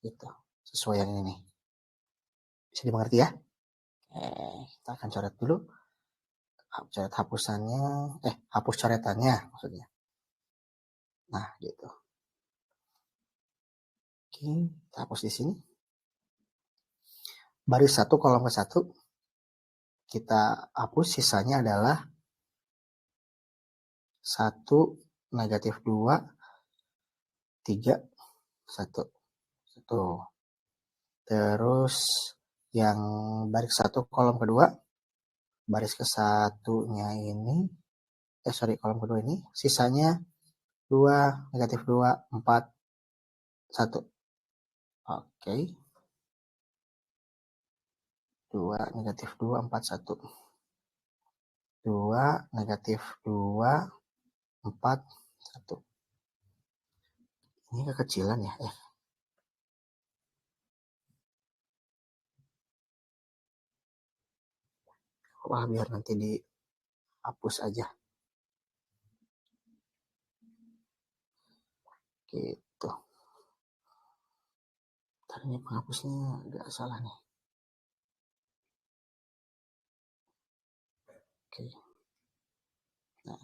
Gitu. Sesuai yang ini nih. Bisa dimengerti ya? Kita akan coret dulu. Coret hapusannya. Hapus coretannya maksudnya. Nah, gitu. Oke, kita hapus di sini. Baris 1 kolom ke 1 kita hapus, sisanya adalah 1, negatif 2, 3, 1. Terus yang baris satu kolom kedua, baris ke satunya ini, kolom kedua ini, sisanya 2, negatif 2, 4, 1. Oke. 2, negatif 2, 4, 1. 2, negatif 2, 4, 1. Ini kekecilan ya? Wah, biar nanti dihapus aja. Gitu. Ntar ini penghapusnya agak salah nih. Oke. Nah.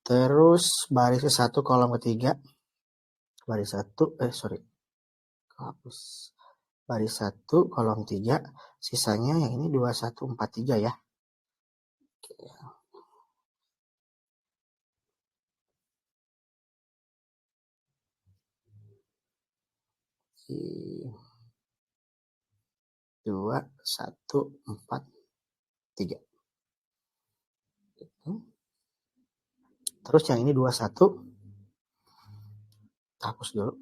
Terus baris ke 1 kolom ketiga. Baris 1, hapus. Baris 1 kolom 3, sisanya yang ini 2, 1, 4, 3 ya. Oke. 2, 1, 4, 3. Terus yang ini 2, 1. Hapus dulu.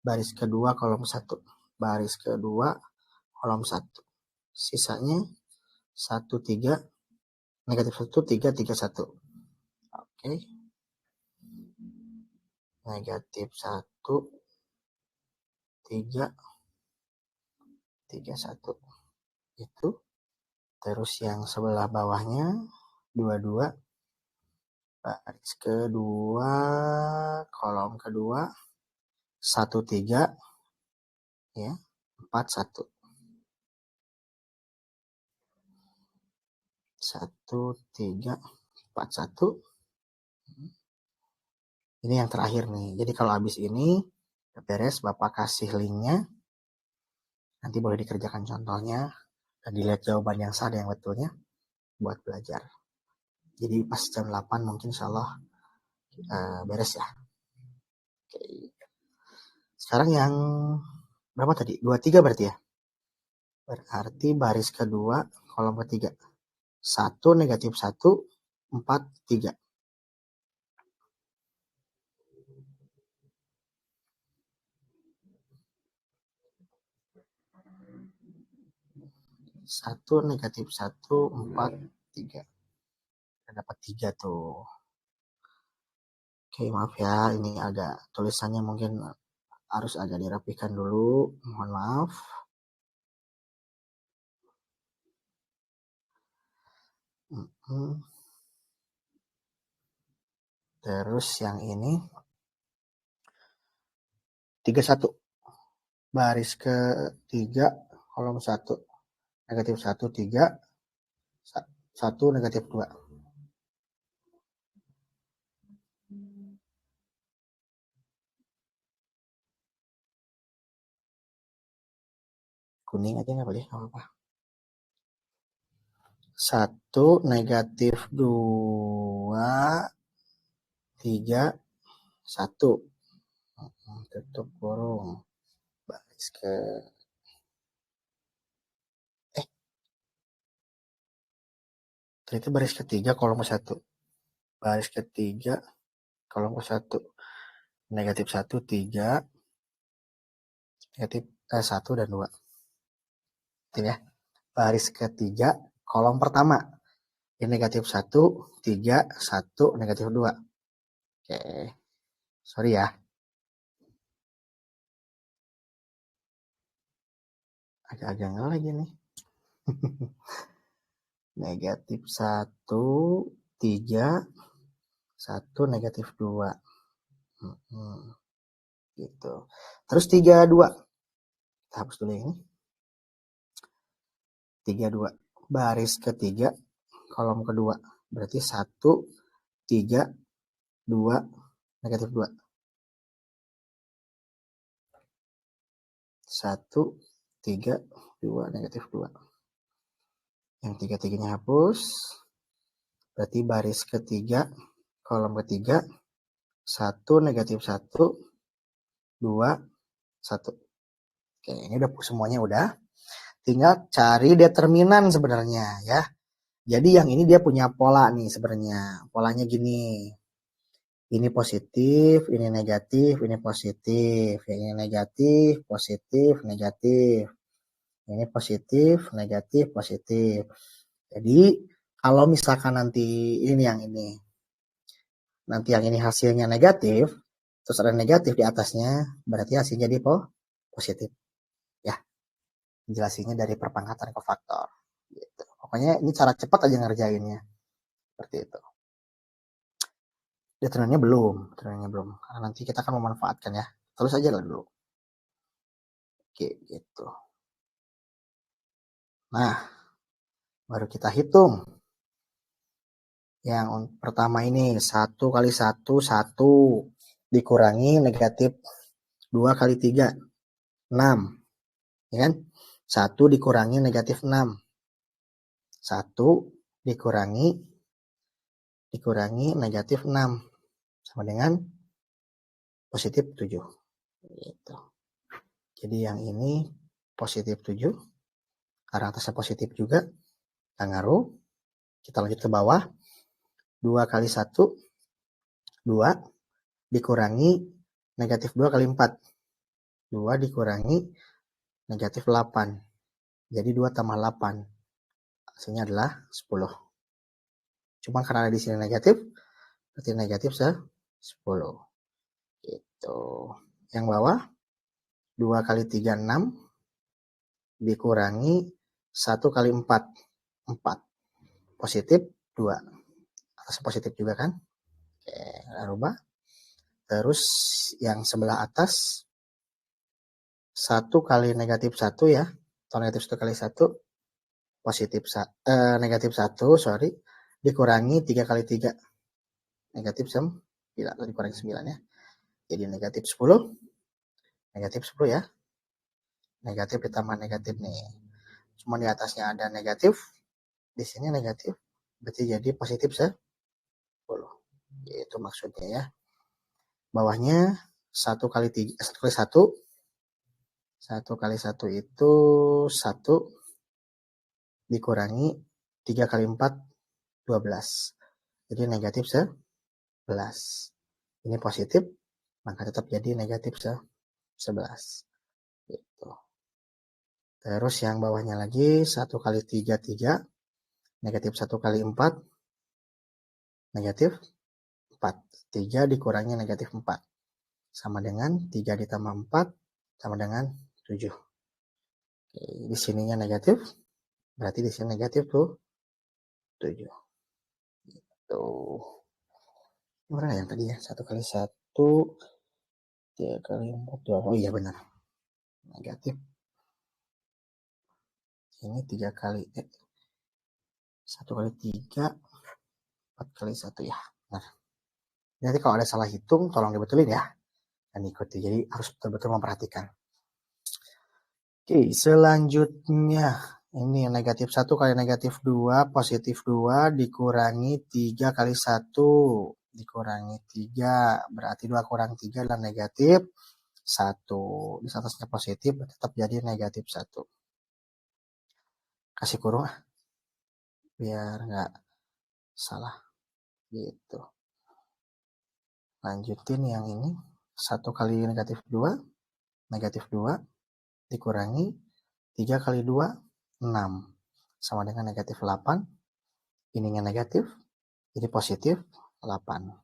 Baris kedua kolom 1. Baris kedua kolom 1. Sisanya 1, 3. Negatif 1, 3, 3, 1. Oke. Negatif 1, 3, 3, 1. Itu. Terus yang sebelah bawahnya 2, 2. Baris kedua kolom kedua 1, 3 ya, 4, 1. 1, 3, 4, 1. Ini yang terakhir nih. Jadi kalau habis ini beres, Bapak kasih linknya. Nanti boleh dikerjakan contohnya dan dilihat jawaban yang sah dan yang betulnya buat belajar. Jadi pas jam 8 mungkin insya Allah beres ya. Oke. Sekarang yang berapa tadi? 23 berarti ya? Berarti baris kedua kolom ketiga. 1, negatif 1, 4, 3. 1, negatif 1, 4, 3. Dapat 3 tuh. Oke, maaf ya, ini agak tulisannya mungkin harus agak dirapikan dulu. Mohon maaf. Terus yang ini 31. Baris ke-3 kolom 1. Negatif 1, 3. 1, negatif 2. Kuning aja nggak boleh, nggak apa-apa. 1, negatif 2, 3, 1. Tutup kurung. Baris ke itu baris ketiga kolom ke-1. Baris ketiga kolom ke-1. Negatif 1, 3. Negatif 1 dan 2. Itu ya. Baris ketiga kolom pertama. Ini negatif 1, 3, 1, negatif 2. Oke. Sorry ya. Agak-agak ngelag ini. Negatif 1, 3, 1, negatif 2. Gitu. Terus 3, 2. Kita hapus dulu ini. 3, 2. Baris ketiga kolom kedua. Berarti 1, 3, 2, negatif 2. 1, 3, 2, negatif 2. Yang 3-3-nya hapus. Berarti baris ketiga kolom ketiga 1, negatif 1, 2, 1. Oke, ini udah semuanya udah. Tinggal cari determinan sebenarnya ya. Jadi yang ini dia punya pola nih sebenarnya. Polanya gini. Ini positif, ini negatif, ini positif. Yang ini negatif, positif, negatif. Ini positif, negatif, positif. Jadi kalau misalkan nanti ini yang ini. Nanti yang ini hasilnya negatif, terus ada negatif di atasnya, berarti hasilnya jadi positif. Ya, jelasinnya dari perpangkatan ke faktor. Gitu. Pokoknya ini cara cepat aja ngerjainnya. Seperti itu. Determinannya belum. Karena nanti kita akan memanfaatkan ya. Terus aja lah dulu. Oke, gitu. Nah, baru kita hitung. Yang pertama ini 1 kali 1, 1 dikurangi negatif 2 kali 3, 6. Ya kan? 1 dikurangi negatif 6. 1 dikurangi negatif 6 sama dengan positif 7. Gitu. Jadi yang ini positif 7. Karena atasnya positif juga. Kita ngaruh. Kita lanjut ke bawah. 2 kali 1. 2 dikurangi negatif 2 kali 4. 2 dikurangi negatif 8. Jadi 2 tambah 8. Hasilnya adalah 10. Cuma karena ada di sini negatif. Berarti negatif 10. Gitu. Yang bawah. 2 kali 3, 6. Dikurangi 1 kali 4. 4. Positif 2. Atas positif juga kan. Oke, rubah. Terus yang sebelah atas 1 kali negatif 1 ya. Atau negatif 1 kali 1. Positif negatif 1, sorry. Dikurangi 3 kali 3. Negatif 9. Dikurangi 9 ya. Jadi negatif 10. Negatif 10 ya. Negatif ditambah negatif nih. Cuma di atasnya ada negatif. Di sini negatif. Berarti jadi positif 10. Itu maksudnya ya. Bawahnya 1 kali 3, 1 kali 1. 1 kali 1 itu 1 dikurangi 3 kali 4, 12. Jadi negatif 11. Ini positif, maka tetap jadi negatif 11. Gitu. Terus yang bawahnya lagi 1 kali 3, 3. Negatif 1 kali 4. Negatif 4. 3 dikurangi negatif 4. Sama dengan 3 ditambah 4 sama dengan 7. Oke, di sininya negatif. Berarti di sini negatif tuh 7. Gitu. Berapa yang tadi ya? 1 kali 1. 3 kali 4. 2. Oh iya benar. Negatif. Ini 3 kali. 1 kali 3. 4 kali 1 ya. Benar. Nanti kalau ada salah hitung, tolong dibetulin ya. Dan ikuti. Jadi harus betul-betul memperhatikan. Oke, selanjutnya. Ini negatif 1 kali negatif 2, positif 2, dikurangi 3 kali 1. Dikurangi 3, berarti 2 kurang 3 adalah negatif 1. Di atasnya positif, tetap jadi negatif 1. Kasih kurung biar nggak salah. Gitu. Lanjutin yang ini. 1 kali negatif 2, negatif 2, dikurangi 3 kali 2, 6. Sama dengan negatif 8. Ininya negatif, jadi positif 8.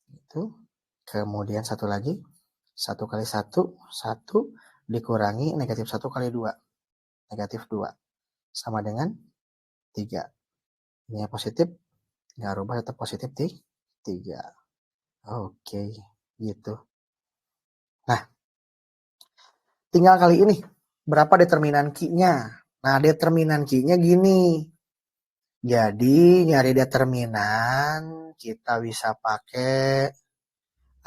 Itu. Kemudian satu lagi. 1 kali 1, 1 dikurangi negatif 1 kali 2. Negatif 2. Sama dengan 3. Ini positif. Nggak rubah, tetap positif 3. Oke, gitu. Nah, tinggal kali ini. Berapa determinan Q-nya? Nah, determinan Q-nya gini. Jadi, nyari determinan, kita bisa pakai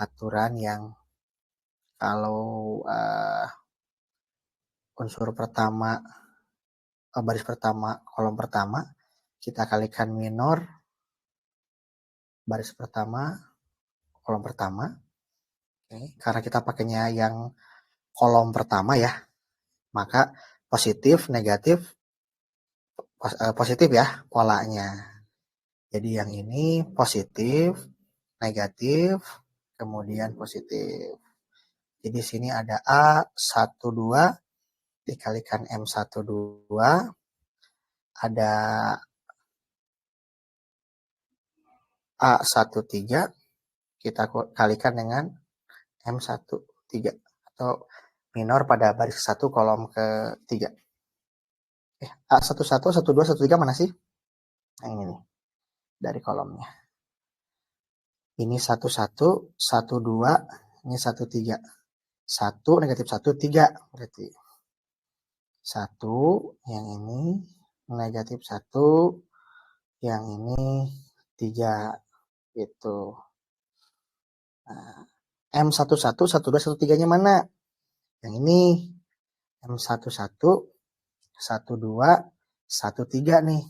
aturan yang kalau unsur pertama, baris pertama, kolom pertama, kita kalikan minor, baris pertama, kolom pertama. Oke, karena kita pakainya yang kolom pertama ya, maka positif, negatif, positif ya polanya. Jadi yang ini positif, negatif, kemudian positif. Jadi sini ada A12 dikalikan M12, ada A13 kita kalikan dengan M13 atau minor pada baris 1 kolom ketiga. A11, 12, 13 mana sih? Yang ini nih, dari kolomnya. Ini 11, 12, ini 13. 1 negatif 1, 3 berarti. 1, yang ini negatif 1, yang ini 3 gitu. Nah, M11, 12, 13-nya mana? Yang ini M11, 12, 13 nih.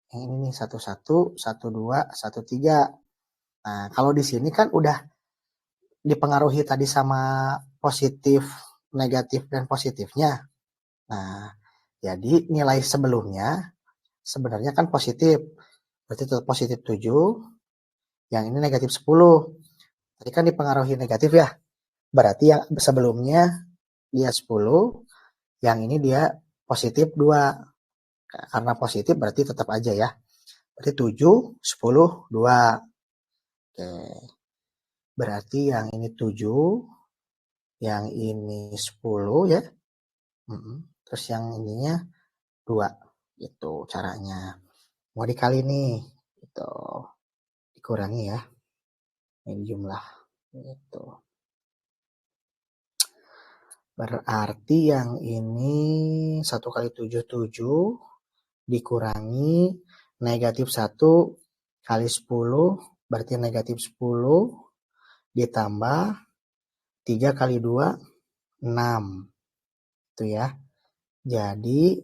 Yang ini nih 11, 12, 13. Nah, kalau di sini kan udah dipengaruhi tadi sama positif, negatif, dan positifnya. Nah, jadi nilai sebelumnya sebenarnya kan positif. Berarti tetap positif 7. Yang ini negatif 10. Tadi kan dipengaruhi negatif ya. Berarti yang sebelumnya dia 10. Yang ini dia positif 2. Karena positif berarti tetap aja ya. Berarti 7, 10, 2. Oke. Berarti yang ini 7. Yang ini 10 ya. Terus yang ininya 2. Gitu caranya. Mau dikali nih. Gitu. Dikurangi ya. Ini jumlah. Gitu. Berarti yang ini 1 kali 7, 7. Dikurangi negatif 1 kali 10. Berarti negatif 10. Ditambah 3 kali 2, 6. Itu ya. Jadi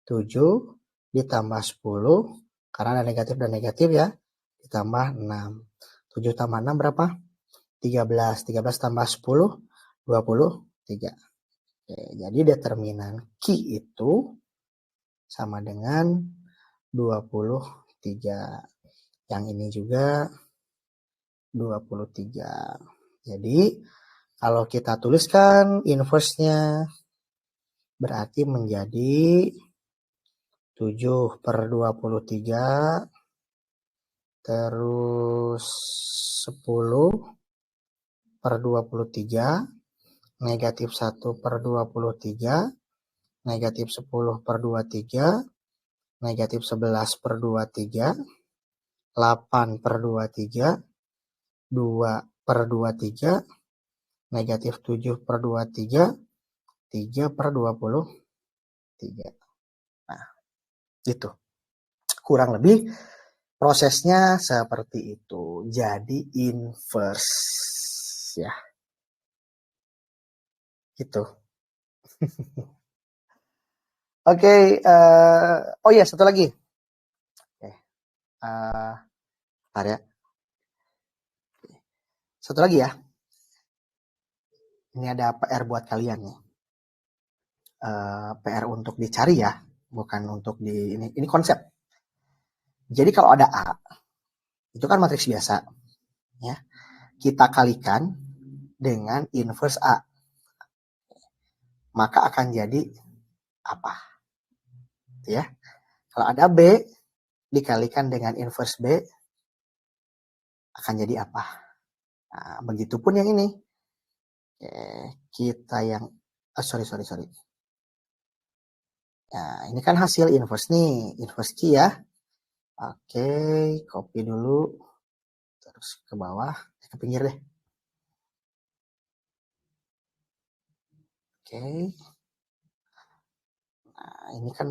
7 ditambah 10. Karena ada negatif dan negatif ya. Ditambah 6. 7 tambah 6 berapa? 13. 13 tambah 10, 23. Oke, jadi determinan Q itu sama dengan 23. Yang ini juga 23. Jadi kalau kita tuliskan inverse-nya berarti menjadi 7 per 23 terus 10 per 23 negatif 1 per 23 negatif 10 per 23 negatif 11 per 23 8 per 23 2 per 23 negatif 7 per 23 3 per 23. Nah, gitu. Kurang lebih prosesnya seperti itu. Jadi inverse ya. Gitu. Oke, oh iya satu lagi. Oke. Bentar ya. Satu lagi ya. Ini ada PR buat kalian nih. PR untuk dicari ya, bukan untuk di ini konsep. Jadi kalau ada A, itu kan matriks biasa, ya. Kita kalikan dengan inverse A, maka akan jadi apa? Ya. Kalau ada B dikalikan dengan inverse B, akan jadi apa? Nah, begitupun yang ini. Kita yang sorry. Nah, ini kan hasil inverse nih, inverse Q ya. Oke, copy dulu. Terus ke bawah, ke pinggir deh. Oke. Nah, ini kan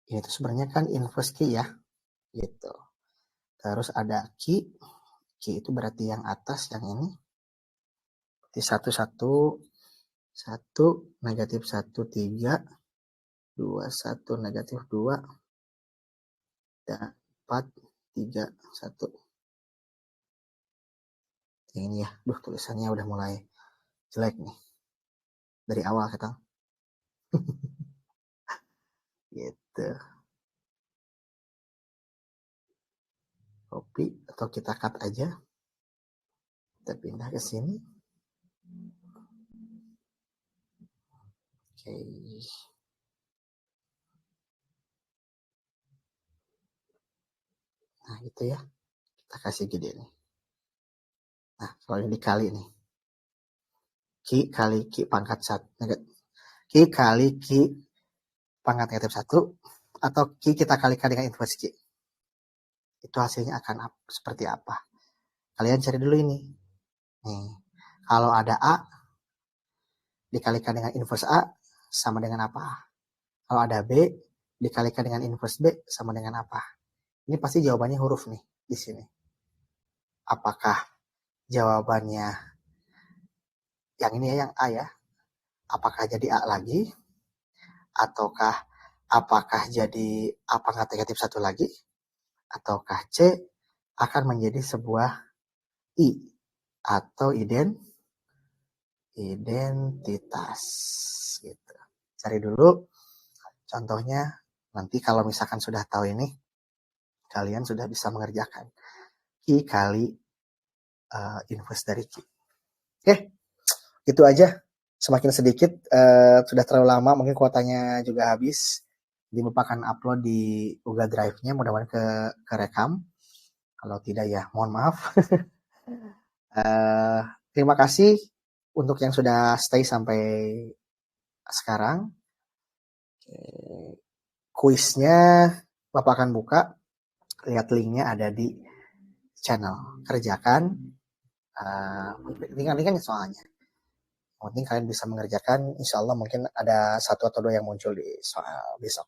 ini tuh sebenarnya kan inverse Q ya. Gitu. Terus ada Q. Q itu berarti yang atas, yang ini. Berarti 1 negatif 1 3 2 1 negatif 2 4 3 1. Yang ini ya, tulisannya udah mulai jelek nih. Dari awal kita. Gitu. Copy atau kita cut aja. Kita pindah ke sini. Oke. Nah, gitu ya. Kita kasih gede nih. Nah, kalau ini dikali nih. Ki kali Ki pangkat 1. Ki kali Ki pangkat negatif 1. Atau Ki kita kalikan dengan inverse Ki. Itu hasilnya akan seperti apa? Kalian cari dulu ini. Nih, kalau ada A dikalikan dengan inverse A sama dengan apa? Kalau ada B dikalikan dengan inverse B sama dengan apa? Ini pasti jawabannya huruf nih di sini. Apakah jawabannya yang ini ya, yang A ya? Apakah jadi A lagi? Ataukah apakah jadi A pangkat negatif 1 lagi? Ataukah C akan menjadi sebuah I atau identitas gitu. Cari dulu contohnya, nanti kalau misalkan sudah tahu ini, kalian sudah bisa mengerjakan Ki kali inverse dari Ki. Oke, itu aja. Semakin sedikit, sudah terlalu lama, mungkin kuotanya juga habis. Jadi Bapak akan upload di Google Drive-nya, mudah-mudahan kerekam. Kalau tidak ya mohon maaf. Terima kasih untuk yang sudah stay sampai sekarang. Kuisnya Bapak akan buka, lihat linknya ada di channel. Kerjakan, ringan-ringan soalnya. Yang penting kalian bisa mengerjakan, insya Allah mungkin ada 1 atau 2 yang muncul di soal besok.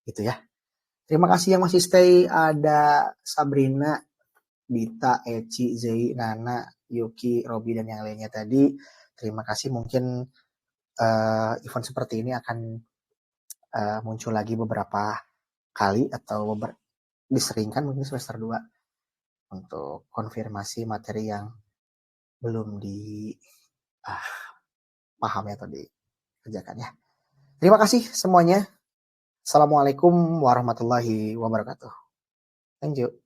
Gitu ya. Terima kasih yang masih stay. Ada Sabrina, Dita, Eci, Zei, Nana, Yuki, Robi, dan yang lainnya tadi. Terima kasih. Mungkin event seperti ini akan muncul lagi beberapa kali atau diseringkan mungkin semester 2 untuk konfirmasi materi yang belum dipahami atau dikerjakan ya. Terima kasih semuanya. Assalamualaikum warahmatullahi wabarakatuh. Thank you.